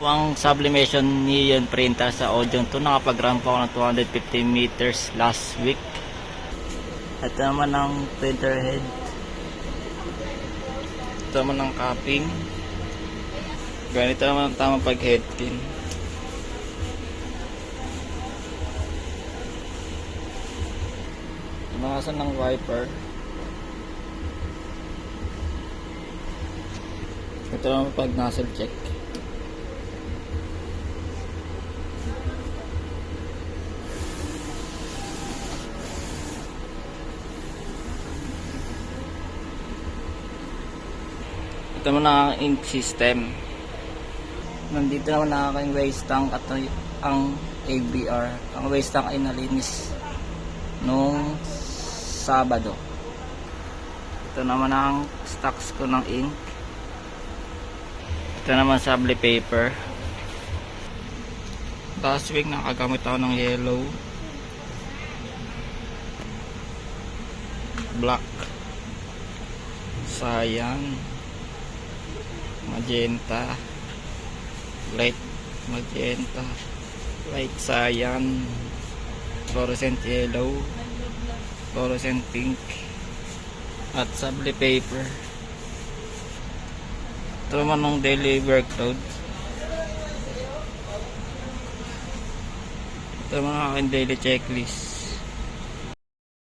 po ang sublimation neon printer sa Audion 2. Nakapag-run po ako ng 250 meters last week. Ito naman ang printer head. Ito naman ang capping. Ganito naman ang tamang pag-head pin. Tumakasan ng wiper. Ito naman pag nozzle check. Ito naman ang ink system. Nandito naman ang aking waste tank at ang ABR. Ang waste tank ay nalinis nung Sabado. Ito naman ang stocks ko ng ink. Ito naman sable paper. Last week nakagamit ako ng yellow, black, cyan, magenta, light magenta, light cyan, fluorescent yellow, fluorescent pink, at sable paper. Ito naman ng daily workload. Ito naman ang aking daily checklist.